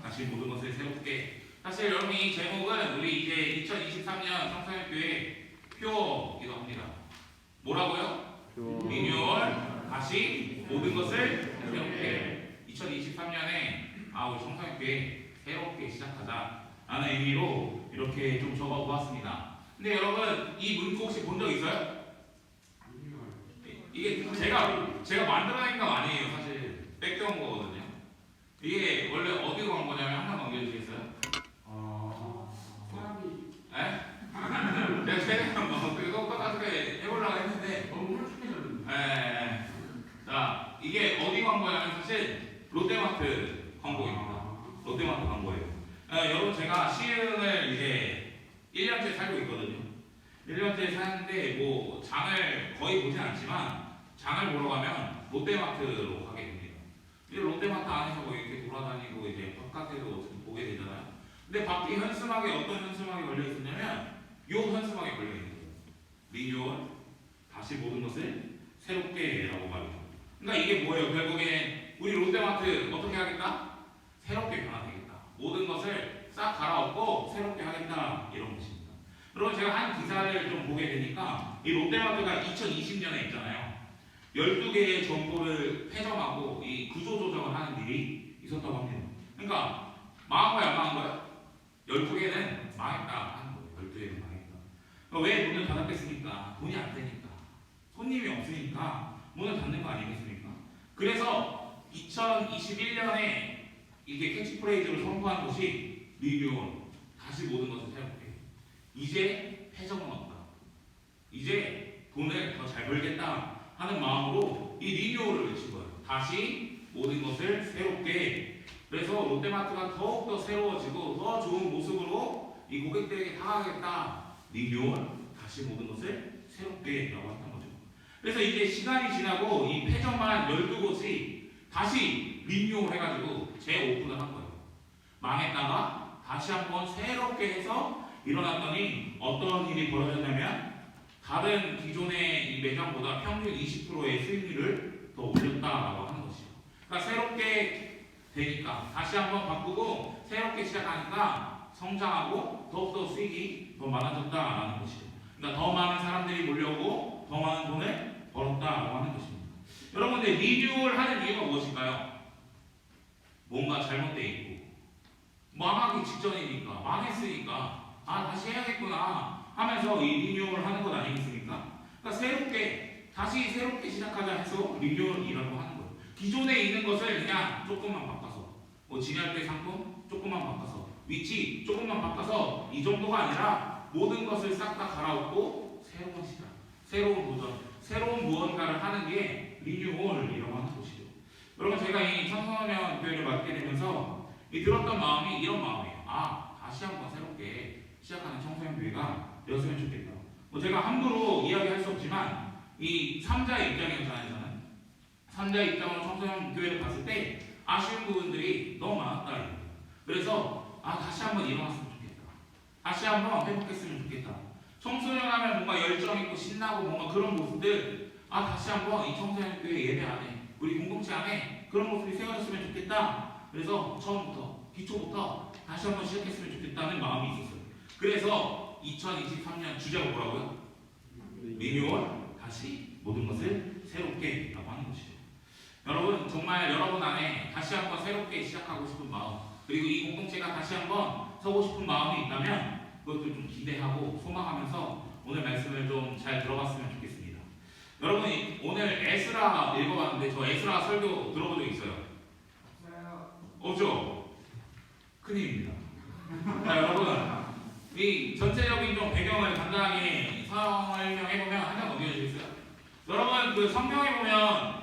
다시 모든 것을 새롭게. 사실 여러분 이 제목은 우리 이제 2023년 청소년교회 표어이기도 합니다. 뭐라고요? 리뉴얼 다시 모든 것을 새롭게. 2023년에 우리 청소년교회 새롭게 시작하자 라는 의미로 이렇게 좀 적어 보았습니다. 근데 여러분 이 문구 혹시 본 적 있어요? 이게 제가 만들어낸 거 아니에요. 사실 뺏겨온 거거든요. 이게 원래 어디로 간 거냐면 하나 넘겨주시겠어요? 내가 최대한 그거 나중에 해보려고 했는데 너무 홀쭉해졌는데. 자 이게 어디 광고냐면 사실 롯데마트 광고입니다. 롯데마트 광고예요. 여러분 제가 시흥을 이제 1년째 살고 있거든요. 1년째 사는데 뭐 장을 거의 보진 않지만 장을 보러 가면 롯데마트로 가게 됩니다. 이제 롯데마트 안에서 뭐 이렇게 돌아다니고 이제 바깥에도 보게 되잖아요. 근데 밖에 현수막에 어떤 현수막이 걸려 있었냐면 요 현수막에 걸려 있는 거예요. 리뉴얼 다시 모든 것을 새롭게라고 말이죠. 그러니까 이게 뭐예요? 결국에 우리 롯데마트 어떻게 하겠다? 새롭게 변화되겠다. 모든 것을 싹 갈아엎고 새롭게 하겠다 이런 것입니다. 여러분 제가 한 기사를 좀 보게 되니까 이 롯데마트가 2020년에 있잖아요. 12개의 점포를 폐점하고 이 구조조정을 하는 일이 있었다고 합니다. 그러니까 망한 거야 안 망한 거야? 12개는 망했다 하는 거예요. 12개는 망했다. 그러니까 왜 문을 닫았겠습니까? 돈이 안 되니까. 손님이 없으니까 문을 닫는 거 아니겠습니까? 그래서 2021년에 이게 캐치프레이즈를 선포한 것이 리뉴얼 다시 모든 것을 새롭게. 이제 폐점은 없다. 이제 돈을 더 잘 벌겠다 하는 마음으로 이 리뉴얼을 외친 거예요. 다시 모든 것을 새롭게. 그래서 롯데마트가 더욱더 새로워지고 더 좋은 모습으로 이 고객들에게 다가가겠다. 리뉴얼 다시 모든 것을 새롭게 라고 했던 거죠. 그래서 이제 시간이 지나고 이 폐점한 12곳이 다시 리뉴얼 해가지고 재오픈을 한 거예요. 망했다가 다시 한번 새롭게 해서 일어났더니 어떤 일이 벌어졌냐면 다른 기존의 이 매장보다 평균 20%의 수익률을 더 올렸다라고 하는 것이죠. 그러니까 새롭게 되니까 다시 한번 바꾸고 새롭게 시작하니까 성장하고 더욱더 수익이 더 많아졌다라는 것이죠. 그러니까 더 많은 사람들이 몰려오고 더 많은 돈을 벌었다라고 하는 것입니다. 여러분 근데 리뉴얼 하는 이유가 무엇일까요? 뭔가 잘못되어 있고 망하기 직전이니까 망했으니까 다시 해야겠구나 하면서 이 리뉴얼 하는 것 아니겠습니까? 그러니까 다시 새롭게 시작하자 해서 리뉴얼이라고 하는 거예요. 기존에 있는 것을 그냥 조금만 바꿔서 뭐 진열대 상품 조금만 바꿔서 위치 조금만 바꿔서 이 정도가 아니라 모든 것을 싹 다 갈아엎고 새로운 시작, 새로운 도전, 새로운 무언가를 하는 게 리뉴얼이라고 하는 것이죠. 여러분 제가 이 청소년 교회를 맡게 되면서 들었던 마음이 이런 마음이에요. 다시 한번 새롭게 시작하는 청소년 교회가 되었으면 좋겠다. 뭐 제가 함부로 이야기할 수 없지만 이 3자의 입장이었잖아요. 저는 3자의 입장으로 청소년 교회를 봤을 때 아쉬운 부분들이 너무 많았다. 그래서 다시 한번 일어났으면 좋겠다. 다시 한번 회복했으면 좋겠다. 청소년 하면 뭔가 열정 있고 신나고 뭔가 그런 모습들 다시 한번 이 청소년 교회 예배 안에 우리 공동체 안에 그런 모습이 세워졌으면 좋겠다. 그래서 처음부터 기초부터 다시 한번 시작했으면 좋겠다는 마음이 있었어요. 그래서 2023년 주제가 뭐라고요? 리뉴얼 다시 모든 것을 새롭게 라고 하는 것이죠. 여러분 정말 여러분 안에 다시 한번 새롭게 시작하고 싶은 마음 그리고 이 공동체가 다시 한번 서고 싶은 마음이 있다면 그것도 좀 기대하고 소망하면서 오늘 말씀을 좀 잘 들어봤으면 좋겠습니다. 여러분 오늘 에스라 읽어봤는데 저 에스라 설교 들어본 적 있어요? 없죠? 큰일입니다. 자 여러분 이 전체적인 좀 배경을 간단하게 설명해보면 하나 넘겨주시겠어요? 여러분 그 성경에 보면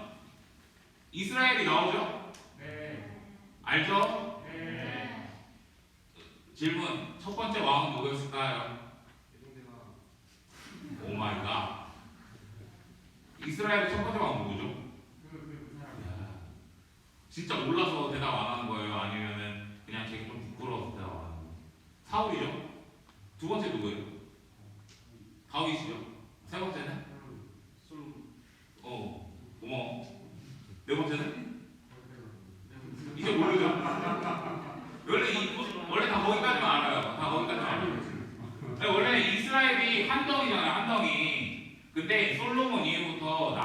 이스라엘이 나오죠? 네. 알죠? 네. 질문 첫 번째 왕은 누구였을까요? 오 마이 갓. 이스라엘의 첫 번째 왕은 누구죠? 진짜 몰라서 대답 안 하는 거예요? 아니면은 그냥 제가 좀 부끄러워서 대답 안 하는 거예요? 사울이죠? 두 번째 누구예요? 다윗이죠? 세 번째는? 고마워. 네 번째는? 이제 모르죠? 원래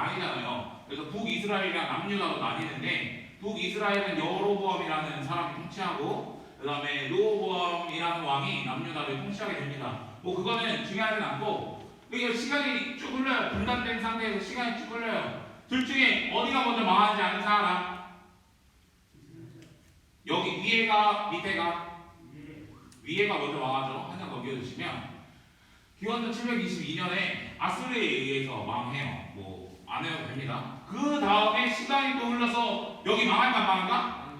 나뉘잖아요. 그래서 북이스라엘이랑 남유다로 나뉘는데 북이스라엘은 여로보암이라는 사람이 통치하고 그 다음에 르호보암이라는 왕이 남유다를 통치하게 됩니다. 뭐 그거는 중요하진 않고 이게 시간이 쭉 흘러요. 분단된 상태에서 시간이 쭉 흘러요. 둘 중에 어디가 먼저 망하지 않은 사람? 여기 위에가 밑에가? 위에가 먼저 망하죠. 하나 넘겨주시면 기원전 722년에 아수르에 의해서 망해요. 뭐 안 해도 됩니다. 그 다음에 시간이 또 흘러서 여기 망할까 안 망할까?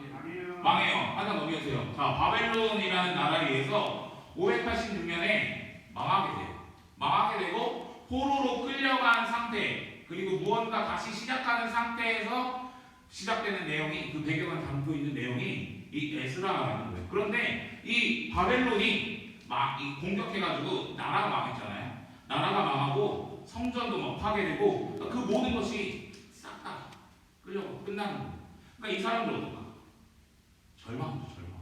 망해요. 하나 넘겨주세요. 자, 바벨론이라는 나라에 의해서 586년에 망하게 돼요. 망하게 되고 포로로 끌려간 상태, 그리고 무언가 다시 시작하는 상태에서 시작되는 내용이, 그 배경을 담고 있는 내용이 이 에스라라는 거예요. 그런데 이 바벨론이 막 이 공격해가지고 나라가 망했잖아요. 나라가 망하고 성전도 막 파괴되고 그 모든 것이 싹 다 끌려고 끝나는 거예요. 그러니까 이 사람들 어떨까? 절망이죠, 절망.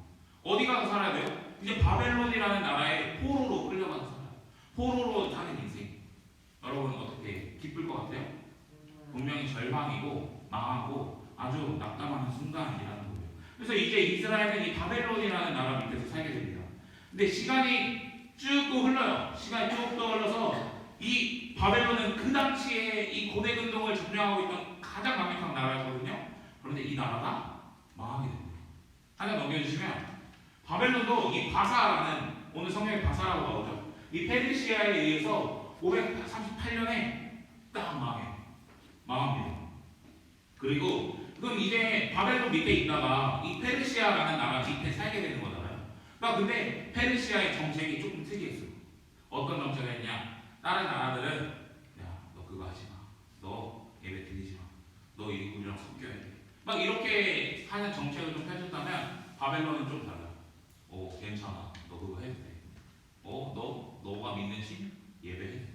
어디 가서 살아야 돼요? 이제 바벨론이라는 나라에 포로로 끌려가서 살아요. 포로로 사는 인생. 여러분 어떻게 기쁠 것 같아요? 분명히 절망이고 망하고 아주 낙담하는 순간이라는 거예요. 그래서 이제 이스라엘은 이 바벨론이라는 나라 밑에서 살게 됩니다. 근데 시간이 쭉 또 흘러요. 시간이 쭉 또 흘러서 이 바벨론은 그 당시에 이 고대 근동을 점령하고 있던 가장 강력한 나라였거든요. 그런데 이 나라가 망하게 됩니다. 하나 넘겨주시면 바벨론도 이 바사라는, 오늘 성경에 바사라고 나오죠. 이 페르시아에 의해서 538년에 딱 망합니다. 그리고 그럼 이제 바벨론 밑에 있다가 이 페르시아라는 나라 밑에 살게 되는 거잖아요. 그러니까 근데 페르시아의 정책이 조금 특이했어요. 어떤 정책을 했냐? 다른 나라들은 야, 너 그거 하지 마. 너 예배 드리지 마. 너 이구이랑 섞여야 돼. 막 이렇게 하는 정책을 좀 펴줬다면 바벨론은 좀 달라. 오, 괜찮아. 너 그거 해도 돼. 너가 믿는 신 예배해도 돼.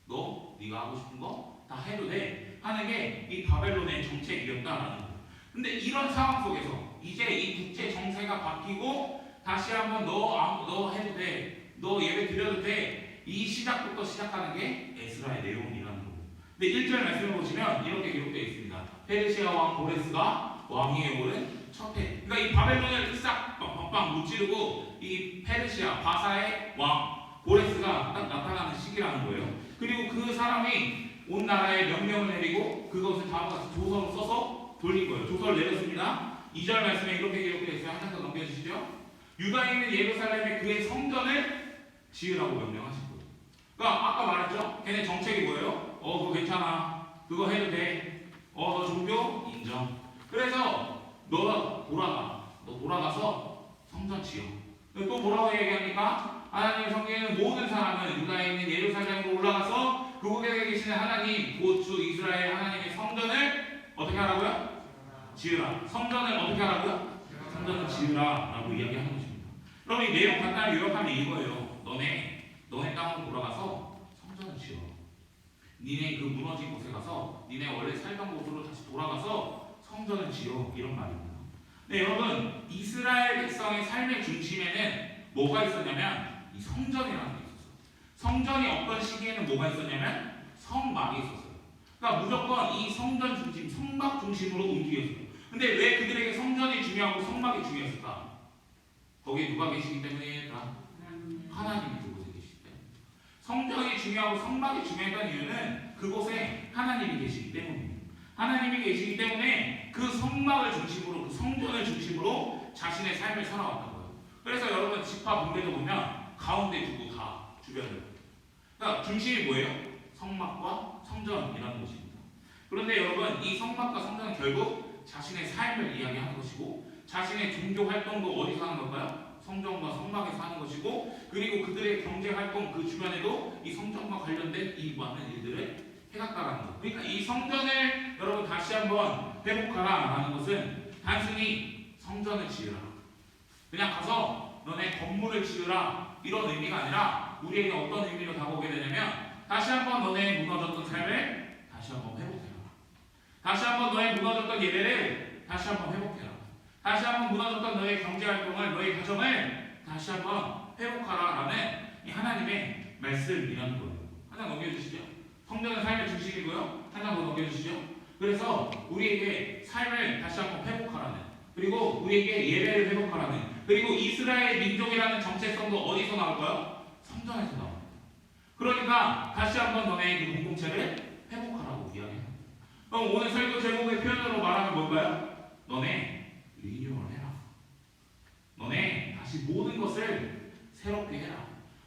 너 네가 하고 싶은 거 다 해도 돼. 하는 게 이 바벨론의 정책이었다라는 거예요. 근데 이런 상황 속에서 이제 이 국제 정세가 바뀌고 다시 한번 너 해도 돼. 너 예배 드려도 돼. 이 시작부터 시작하는 게 에스라의 내용이라는 거예요. 근데 1절 말씀을 보시면 이렇게 기록되어 있습니다. 페르시아 왕 고레스가 왕위에 오른 첫 해. 그러니까 이 바벨론을 싹 빵빵 무찌르고 이 페르시아 바사의 왕 고레스가 딱 나타나는 시기라는 거예요. 그리고 그 사람이 온 나라에 명령을 내리고 그것을 다음과 같이 조서를 써서 돌린 거예요. 조서를 내렸습니다. 2절 말씀에 이렇게 기록되어 있어요. 한 장 더 넘겨주시죠. 유다에 있는 예루살렘에 그의 성전을 지으라고 명령하신 거예요. 그러니까 아까 말했죠. 걔네 정책이 뭐예요? 그거 괜찮아. 그거 해도 돼. 너 종교 인정. 그래서 너 돌아가서 성전 지어. 또 뭐라고 얘기합니까? 하나님의 성경에는 모든 사람은 유다에 있는 예루살렘으로 올라가서 그곳에 계시는 하나님, 곧 주 이스라엘 하나님의 성전을 어떻게 하라고요? 지으라. 성전을 어떻게 하라고요? 성전을 지으라 라고 이야기하는 것입니다. 그럼 이 내용 간단히 요약하면 이거예요. 너네 땅으로 돌아가서 성전을 지어. 니네 그 무너진 곳에 가서 니네 원래 살던 곳으로 다시 돌아가서 성전을 지어. 이런 말입니다. 네, 여러분, 이스라엘 백성의 삶의 중심에는 뭐가 있었냐면 이 성전이라는 게 있었어요. 성전이 없던 시기에는 뭐가 있었냐면 성막이 있었어요. 그러니까 무조건 이 성전 중심, 성막 중심으로 움직였어요. 근데 왜 그들에게 성전이 중요하고 성막이 중요했을까? 거기에 누가 계시기 때문일까? 하나님이 그곳에 계시기 때문에. 성전이 중요하고 성막이 중요했던 이유는 그곳에 하나님이 계시기 때문입니다. 하나님이 계시기 때문에 그 성막을 중심으로, 그 성전을 중심으로 자신의 삶을 살아왔던 거예요. 그래서 여러분 지파 분배도 보면 가운데 두고 다 주변을. 그러니까 중심이 뭐예요? 성막과 성전이라는 것입니다. 그런데 여러분 이 성막과 성전은 결국 자신의 삶을 이야기하는 것이고 자신의 종교 활동도 어디서 하는 걸까요? 성전과 성막에서 하는 것이고 그리고 그들의 경제 활동 그 주변에도 이 성전과 관련된 이 많은 일들을 해갔다라는 것. 그러니까 이 성전을 여러분 다시 한번 회복하라라는 것은 단순히 성전을 지으라. 그냥 가서 너네 건물을 지으라 이런 의미가 아니라 우리에게 어떤 의미로 다가오게 되냐면 다시 한번 너네 무너졌던 삶을 다시 한번 회복해라. 다시 한번 너의 무너졌던 예배를 다시 한번 회복해라. 다시 한번 무너졌던 너의 경제활동을 너의 가정을 다시 한번 회복하라라는 이 하나님의 말씀이라는 거예요. 하나 넘겨주시죠. 성전은 삶의 중심이고요. 하나 더 넘겨주시죠. 그래서 우리에게 삶을 다시 한번 회복하라는, 그리고 우리에게 예배를 회복하라는, 그리고 이스라엘 민족이라는 정체성도 어디서 나올까요? 성전에서 나옵니다. 그러니까 다시 한번 너네 그 공동체를 회복하라고 이야기해요. 그럼 오늘 설교 제목의 표현으로 말하면 뭘까요? 너네 리뉴얼 해라. 너네 다시 모든 것을 새롭게 해라.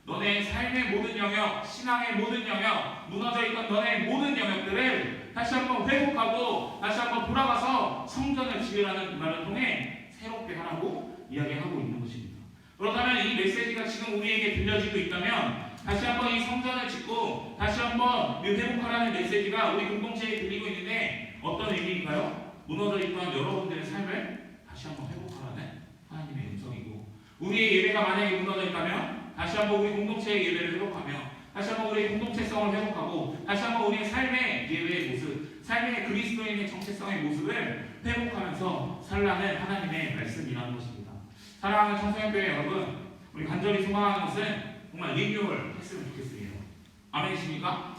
너네 삶의 모든 영역, 신앙의 모든 영역, 무너져 있던 너네 모든 영역들을 다시 한번 회복하고 다시 한번 돌아가서 성전을 지으라는 말을 통해 새롭게 하라고 이야기하고 있는 것입니다. 그렇다면 이 메시지가 지금 우리에게 들려지고 있다면 다시 한번 이 성전을 짓고 다시 한번 회복하라는 메시지가 우리 공동체에 들리고 있는데 어떤 의미인가요? 무너져 있던 여러분들의 삶을 다시 한번 회복하라는 하나님의 음성이고, 우리의 예배가 만약에 무너져 있다면 다시 한번 우리 공동체의 예배를 회복하며 다시 한번 우리의 공동체성을 회복하고 다시 한번 우리의 삶의 예배의 모습, 삶의 그리스도인의 정체성의 모습을 회복하면서 살라는 하나님의 말씀이라는 것입니다. 사랑하는 청소년교회 여러분, 우리 간절히 소망하는 것은 정말 리뉴얼 했으면 좋겠습니다. 아멘이십니까?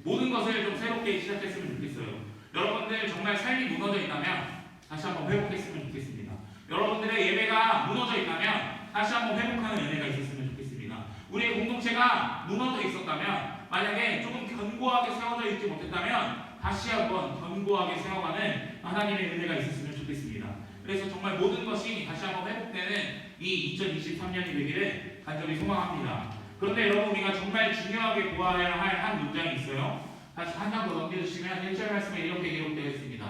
모든 것을 좀 새롭게 시작했으면 좋겠어요. 여러분들 정말 삶이 무너져 있다면 다시 한번 회복했으면 좋겠습니다. 여러분들의 예배가 무너져 있다면 다시 한번 회복하는 은혜가 있었으면 좋겠습니다. 우리의 공동체가 무너져 있었다면, 만약에 조금 견고하게 세워져 있지 못했다면 다시 한번 견고하게 세워가는 하나님의 은혜가 있었으면 좋겠습니다. 그래서 정말 모든 것이 다시 한번 회복되는 이 2023년이 되기를 간절히 소망합니다. 그런데 여러분, 우리가 정말 중요하게 보아야 할 한 문장이 있어요. 다시 한 장 더 넘겨주시면 1절 말씀에 이렇게 기록되어 있습니다.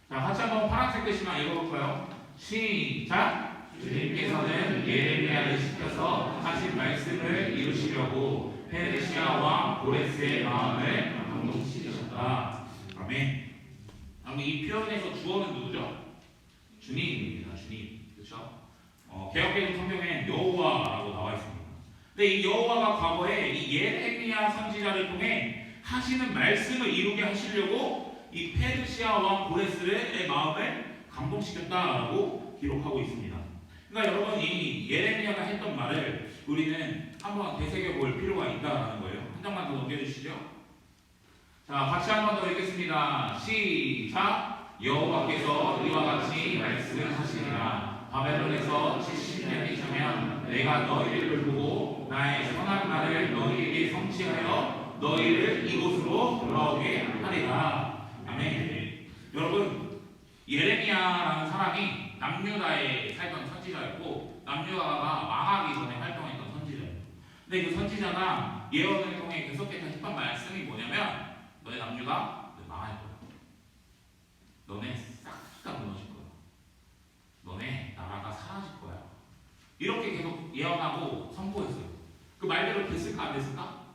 자, 같이 한번 파란색 글씨만 읽어볼까요? 시작! 주님께서는 예레미야를 시켜서 하신 말씀을 이루시려고 페르시아 왕 고레스의 마음을 감동시키셨다. 아멘. 이 표현에서 주어는 누구죠? 주님입니다. 주님. 그렇죠? 개역개정 성경엔 여호와라고 나와 있습니다. 근데 이 여호와가 과거에 이 예레미야 선지자를 통해 하시는 말씀을 이루게 하시려고 이 페르시아 왕 고레스의 마음을 감동시켰다라고 기록하고 있습니다. 그러니까 여러분, 이 예레미야가 했던 말을 우리는 한번 되새겨 볼 필요가 있다는 거예요. 한 장만 더 넘겨주시죠. 자, 같이 한번 더 읽겠습니다. 시작! 여호와께서 이와 같이 말씀하시니라. 바벨론에서 70년이 지나면 내가 너희를 보고 나의 선한 말을 너희에게 성취하여 너희를 이곳으로 돌아오게 하리라. 아멘. 여러분, 예레미야라는 사람이 남유다에 살던 선지자였고, 남유다가 망하기 전에 활동했던 선지자예요. 근데 그 선지자가 예언을 통해 계속해서 했던 말씀이 뭐냐면, 너네 남유다, 너네 망할 거야. 너네 싹 다 무너질 거야. 너네 나라가 사라질 거야. 이렇게 계속 예언하고 선포했어요. 그 말대로 됐을까 안 됐을까?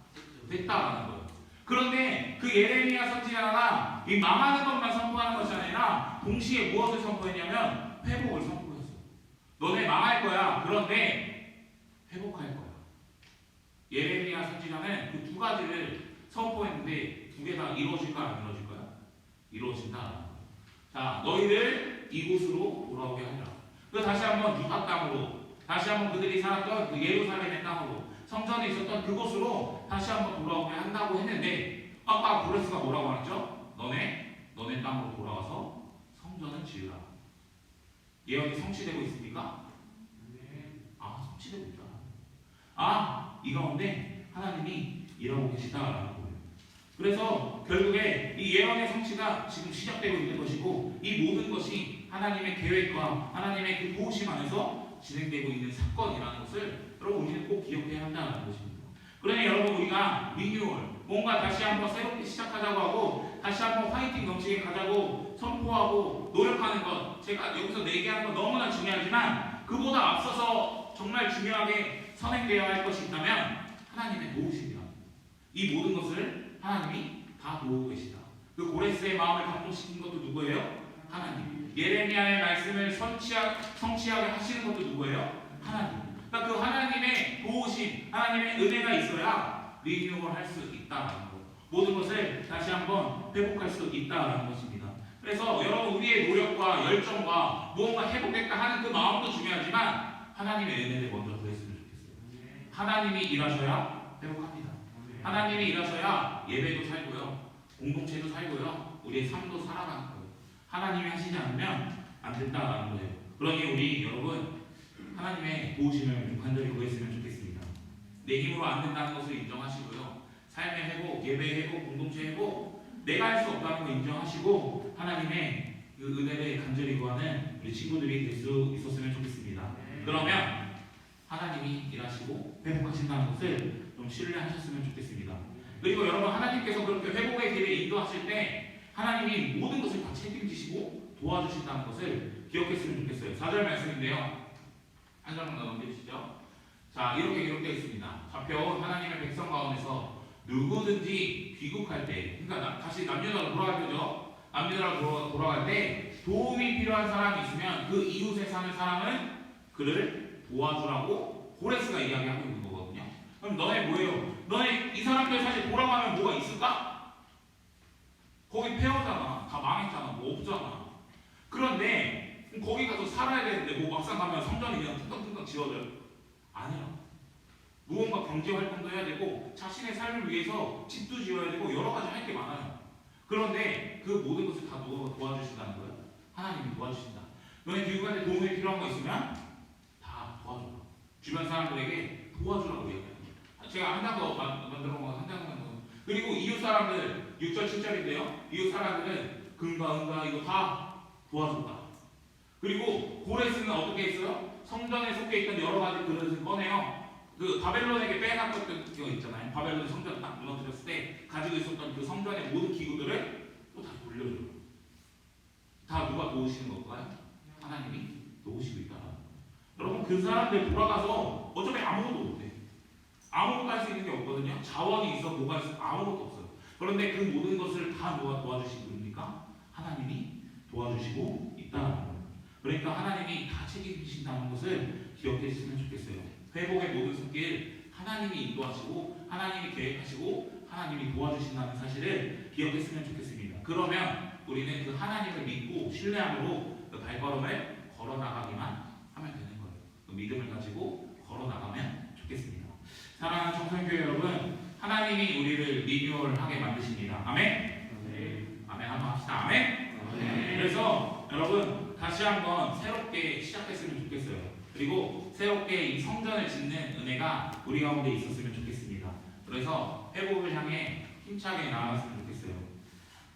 됐다라는 거예요. 그런데 그 예레미야 선지자가 이 망하는 것만 선포하는 것이 아니라 동시에 무엇을 선포했냐면 회복을 선포했어요. 너네 망할 거야. 그런데 회복할 거야. 예레미야 선지자는 그 두 가지를 선포했는데 두 개 다 이루어질까 안 이루어질까요? 이루어진다. 자, 너희를 이곳으로 돌아오게 하리라. 그 다시 한번 유다 땅으로, 다시 한번 그들이 살았던 그 예루살렘의 땅으로, 성전에 있었던 그곳으로 다시 한번 돌아오게 한다고 했는데, 아까 고레스가 뭐라고 말했죠? 너네 땅으로 돌아와서 성전을 지으라. 예언이 성취되고 있습니까? 성취되고 있다. 이 가운데 하나님이 일하고 계시다라는 거예요. 그래서 결국에 이 예언의 성취가 지금 시작되고 있는 것이고, 이 모든 것이 하나님의 계획과 하나님의 그 도우심 안에서 진행되고 있는 사건이라는 것을 여러분, 우리는 꼭 기억해야 한다는 것입니다. 그러니 여러분, 우리가 리뉴얼, 뭔가 다시 한번 새롭게 시작하자고 하고 다시 한번 파이팅 넘치게 가자고 선포하고 노력하는 것, 제가 여기서 얘기하는 건 너무나 중요하지만 그보다 앞서서 정말 중요하게 선행되어야 할 것이 있다면 하나님의 도우심이다. 이 모든 것을 하나님이 다 도우고 계시다. 그 고레스의 마음을 감동시킨 것도 누구예요? 하나님. 예레미야의 말씀을 성취하게 하시는 것도 누구예요? 하나님. 그러니까 그 하나님의 도우심, 하나님의 은혜가 있어야 리뉴얼 할 수 있다는 것. 모든 것을 다시 한번 회복할 수 있다는 것입니다. 그래서 여러분, 우리의 노력과 열정과 무언가 회복됐다 하는 그 마음도 중요하지만 하나님의 은혜를 먼저 구했으면 좋겠어요. 하나님이 일하셔야 회복합니다. 하나님이 일하셔야 예배도 살고요, 공동체도 살고요. 우리의 삶도 살아가는 거예요. 하나님이 하시지 않으면 안 된다라는 거예요. 그러니 우리 여러분 하나님의 도우심을 좀 간절히 구했으면 좋겠습니다. 내 힘으로 안 된다는 것을 인정하시고요. 삶의 회복, 예배의 회복, 공동체 회복, 내가 할 수 없다는 거 인정하시고 하나님의 그 은혜를 간절히 구하는 우리 친구들이 될 수 있었으면 좋겠습니다. 그러면 하나님이 일하시고 회복하신다는 것을 좀 신뢰하셨으면 좋겠습니다. 그리고 여러분 하나님께서 그렇게 회복의 길에 인도하실 때 하나님이 모든 것을 다 책임지시고 도와주신다는 것을 기억했으면 좋겠어요. 4절 말씀인데요. 한 절만 더 넘겨주시죠. 자, 이렇게 기록되어 있습니다. 잡혀온 하나님의 백성 가운데서 누구든지 귀국할 때, 그러니까 다시 남유다로 돌아갈 때죠. 남유다로 돌아갈 때 도움이 필요한 사람이 있으면 그 이웃에 사는 사람은 그를 도와주라고 고레스가 이야기하고 있는 거거든요. 그럼 너네 뭐예요? 너네 이 사람들 사실 돌아가면 뭐가 있을까? 거기 폐허잖아. 다 망했잖아. 뭐 없잖아. 그런데 거기 가서 살아야 되는데 뭐 막상 가면 성전이 그냥 뚱땅뚱땅 지어져요? 아니요. 무언가 경제 활동도 해야 되고 자신의 삶을 위해서 집도 지어야 되고 여러 가지 할 게 많아요. 그런데 그 모든 것을 다 누가 도와주신다는 거예요? 하나님이 도와주신다. 너네 교육할 때 도움이 필요한 거 있으면 다 도와줘. 주변 사람들에게 도와주라고 얘기해요. 제가 한 장 더 만들어 놓은 한 장만 더. 그리고 이웃 사람들 6절 7절인데요. 이웃 사람들은 금과 은과 이거 다 도와줬다. 그리고 고레스는 어떻게 했어요? 성전에 속해 있던 여러 가지 그릇을 꺼내요. 그 바벨론에게 빼앗겼던 거 있잖아요. 바벨론 성전 딱 무너뜨렸을 때 가지고 있었던 그 성전의 모든 기구들을 또 다시 돌려줘요. 다 누가 도우시는 걸까요? 하나님이 도우시고 있다. 여러분 그 사람들 돌아가서 어차피 아무것도 못해. 아무것도 할 수 있는 게 없거든요. 자원이 있어 뭐가 있어 아무것도 없어요. 그런데 그 모든 것을 다 누가 도와주신 분입니까? 하나님이 도와주시고 있다는 거예요. 그러니까 하나님이 다 책임지신다는 것을 기억했으면 좋겠어요. 회복의 모든 손길 하나님이 인도하시고 하나님이 계획하시고 하나님이 도와주신다는 사실을 기억했으면 좋겠습니다. 그러면 우리는 그 하나님을 믿고 신뢰함으로 그 발걸음을 걸어나가기만 하면 되는 거예요. 그 믿음을 가지고 걸어나가면 좋겠습니다. 사랑하는 청소년교회 여러분, 하나님이 우리를 리뉴얼하게 만드십니다. 아멘? 아멘 한번 합시다. 아멘? 그래서 여러분 다시 한번 새롭게 시작했으면 좋겠어요. 그리고 새롭게 이 성전을 짓는 은혜가 우리 가운데 있었으면 좋겠습니다. 그래서 회복을 향해 힘차게 나아갔으면 좋겠어요.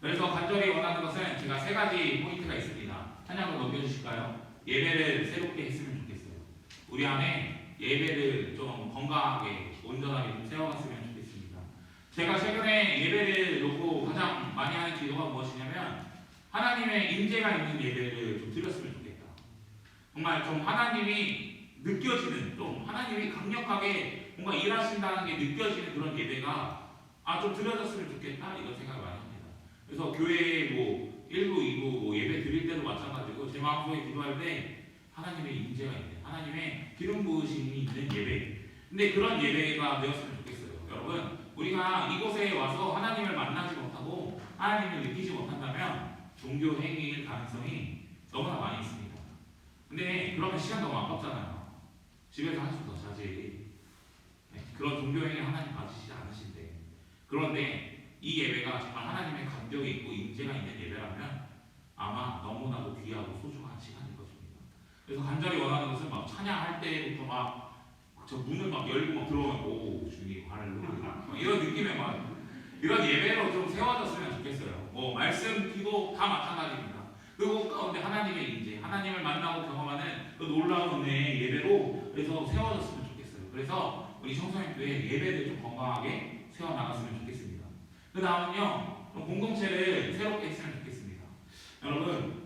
그래서 간절히 원하는 것은 제가 3가지 포인트가 있습니다. 한 장을 넘겨주실까요? 예배를 새롭게 했으면 좋겠어요. 우리 안에 예배를 좀 건강하게 온전하게 좀 세워갔으면 좋겠습니다. 제가 최근에 예배를 놓고 가장 많이 하는 기도가 무엇이냐면 하나님의 임재가 있는 예배를 좀 드렸으면 좋겠다. 정말 좀 하나님이 느껴지는, 좀 하나님이 강력하게 뭔가 일하신다는 게 느껴지는 그런 예배가 좀 드려졌으면 좋겠다 이런 생각을 많이 합니다. 그래서 교회에 뭐 1부, 2부 뭐 예배 드릴 때도 마찬가지고 제 마음속에 기도할 때 하나님의 임재가 있는, 하나님의 기름 부으심이 있는 예배. 근데 그런 예배가 되었으면 좋겠어요. 여러분 우리가 이곳에 와서 하나님을 만나지 못하고 하나님을 느끼지 못한다면 종교 행위일 가능성이 너무나 많이 있습니다. 근데 그러면 시간 너무 아깝잖아요. 집에서 한 수 더 자제히. 그런 종교 행위 하나님 받으시지 않으신데. 그런데 이 예배가 정말 하나님의 감격이 있고 임재가 있는 예배라면 아마 너무나도 귀하고 소중한 시간일 것입니다. 그래서 간절히 원하는 것은 막 찬양할 때부터 막 저 문을 막 열고 막 들어오면 오 주님 할렐루야 이런 느낌의 막 이런 예배로 좀 세워졌으면 좋겠어요. 뭐 말씀, 기도 다 마찬가지입니다. 그리고 가운데 하나님의 임재, 하나님을 만나고 경험하는 그 놀라운 은혜의 예배로 그래서 세워졌으면 좋겠어요. 그래서 우리 청소년교회 예배를 좀 건강하게 세워나갔으면 좋겠습니다. 그 다음은요, 공동체를 새롭게 했으면 좋겠습니다. 여러분,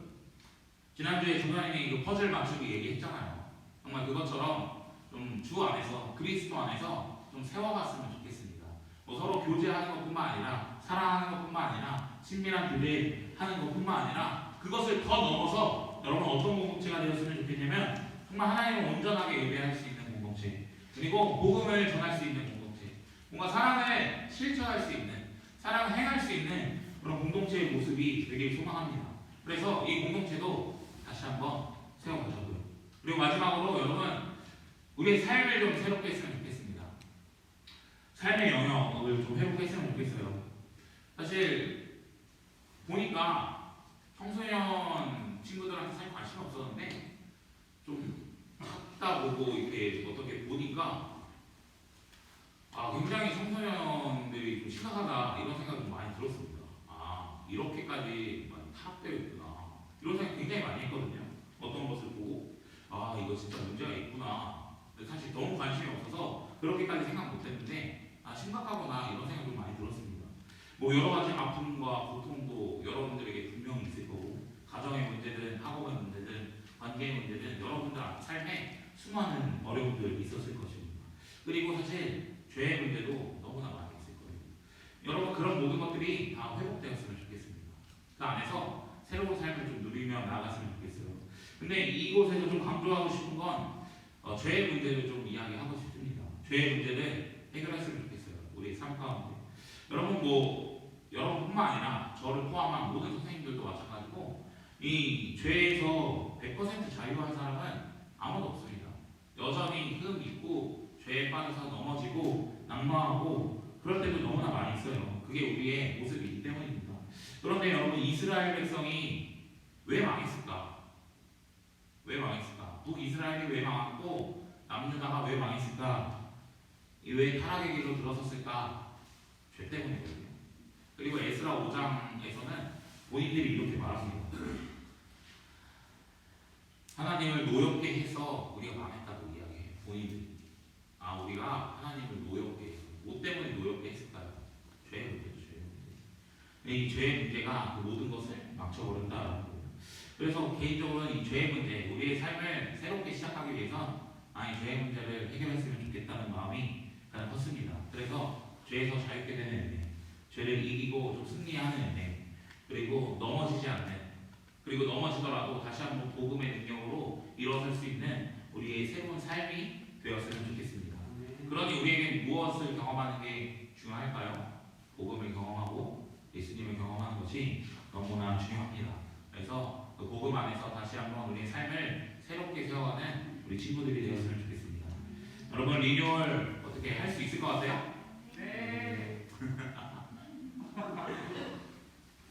지난주에 조교님이 그 퍼즐 맞추기 얘기했잖아요. 정말 그것처럼 좀 주 안에서, 그리스도 안에서 좀 세워갔으면 좋겠습니다. 뭐 서로 교제하는 것뿐만 아니라, 사랑하는 것뿐만 아니라, 친밀한 교제하는 것뿐만 아니라, 그것을 더 넘어서 여러분 어떤 공동체가 되었으면 좋겠냐면 정말 하나님을 온전하게 예배할 수 있는 공동체, 그리고 복음을 전할 수 있는 공동체, 뭔가 사랑을 실천할 수 있는, 사랑을 행할 수 있는 그런 공동체의 모습이 되게 소망합니다. 그래서 이 공동체도 다시 한번 세워보자고요. 그리고 마지막으로 여러분 우리의 삶을 좀 새롭게 했으면 좋겠습니다. 삶의 영역을 좀 회복했으면 좋겠어요. 사실 보니까 청소년 친구들한테 사실 관심이 없었는데 좀 찾다 보고 이렇게 어떻게 보니까 굉장히 청소년들이 좀 심각하다 이런 생각이 좀 많이 들었습니다. 이렇게까지 많이 타락되어 있구나 이런 생각 굉장히 많이 했거든요. 어떤 것을 보고 이거 진짜 문제가 있구나. 근데 사실 너무 관심이 없어서 그렇게까지 생각 못했는데 심각하구나 이런 생각이 좀 많이 들었습니다. 뭐 여러 가지 아픔과 고통도 여러분들에게 분명히 있을 거고 가정의 문제든 학업의 문제든 관계의 문제든 여러분들 삶에 수많은 어려움들이 있었을 것입니다. 그리고 사실 죄의 문제도 너무나 많이 있을 거예요. 여러분 그런 모든 것들이 다 회복되었으면 좋겠습니다. 그 안에서 새로운 삶을 좀 누리며 나아갔으면 좋겠어요. 근데 이곳에서 좀 강조하고 싶은 건 죄의 문제를 좀 이야기하고 싶습니다. 죄의 문제를 해결했으면 좋겠어요. 우리 삶 가운데. 여러분 여러분뿐만 아니라 저를 포함한 모든 선생님들도 마찬가지고 이 죄에서 100% 자유한 사람은 아무도 없습니다. 여전히 흠 있고 죄에 빠져서 넘어지고 낙마하고 그럴 때도 너무나 많이 있어요. 그게 우리의 모습이기 때문입니다. 그런데 여러분 이스라엘 백성이 왜 망했을까? 왜 망했을까? 북이스라엘이 왜 망했고 남유다가 왜 망했을까? 왜 타락의 길로 들어섰을까? 죄 때문이거든요. 그리고 에스라 5장에서는 본인들이 이렇게 말합니다. 하나님을 노엽게 해서 우리가 망했다고 이야기해요. 본인들이. 우리가 하나님을 노엽게 해서 뭐 때문에 노엽게 했을까요? 죄의 문제죠. 죄의 문제. 이 죄의 문제가 그 모든 것을 망쳐버린다라는 거예요. 그래서 개인적으로는 이 죄의 문제, 우리의 삶을 새롭게 시작하기 위해선 이 죄의 문제를 해결했으면 좋겠다는 마음이 가장 컸습니다. 그래서 죄에서 자유케 되는 은혜, 죄를 이기고 좀 승리하는 은혜, 그리고 넘어지지 않는, 그리고 넘어지더라도 다시 한번 복음의 능력으로 일어설 수 있는 우리의 새로운 삶이 되었으면 좋겠습니다. 그러니 우리에게 무엇을 경험하는 게 중요할까요? 복음을 경험하고 예수님을 경험하는 것이 너무나 중요합니다. 그래서 그 복음 안에서 다시 한번 우리의 삶을 새롭게 세워가는 우리 친구들이 되었으면 좋겠습니다. 여러분 리뉴얼 어떻게 할 수 있을 것 같아요? 네.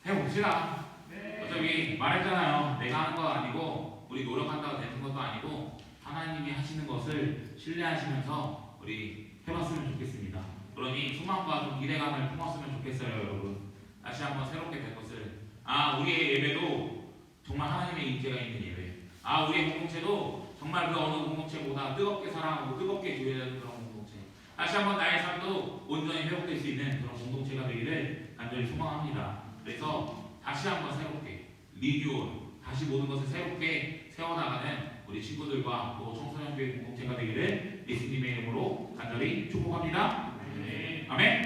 해봅시다. 네. 어차피 말했잖아요. 내가 하는 거 아니고 우리 노력한다고 되는 것도 아니고 하나님이 하시는 것을 신뢰하시면서 우리 해봤으면 좋겠습니다. 그러니 소망과 좀 기대감을 품었으면 좋겠어요, 여러분. 다시 한번 새롭게 될 것을. 우리의 예배도 정말 하나님의 임재가 있는 예배. 우리의 공동체도 정말 그 어느 공동체보다 뜨겁게 사랑하고 뜨겁게 교회하는 그런 공동체. 다시 한번 나의 삶도 온전히 회복될 수 있는 그런 공동체가 되기를 간절히 소망합니다. 그래서 다시 한번 새롭게 리뉴얼, 다시 모든 것을 새롭게 세워나가는 우리 친구들과 또 청소년교회 공동체가 되기를 예수님의 이름으로 간절히 축복합니다. 아멘.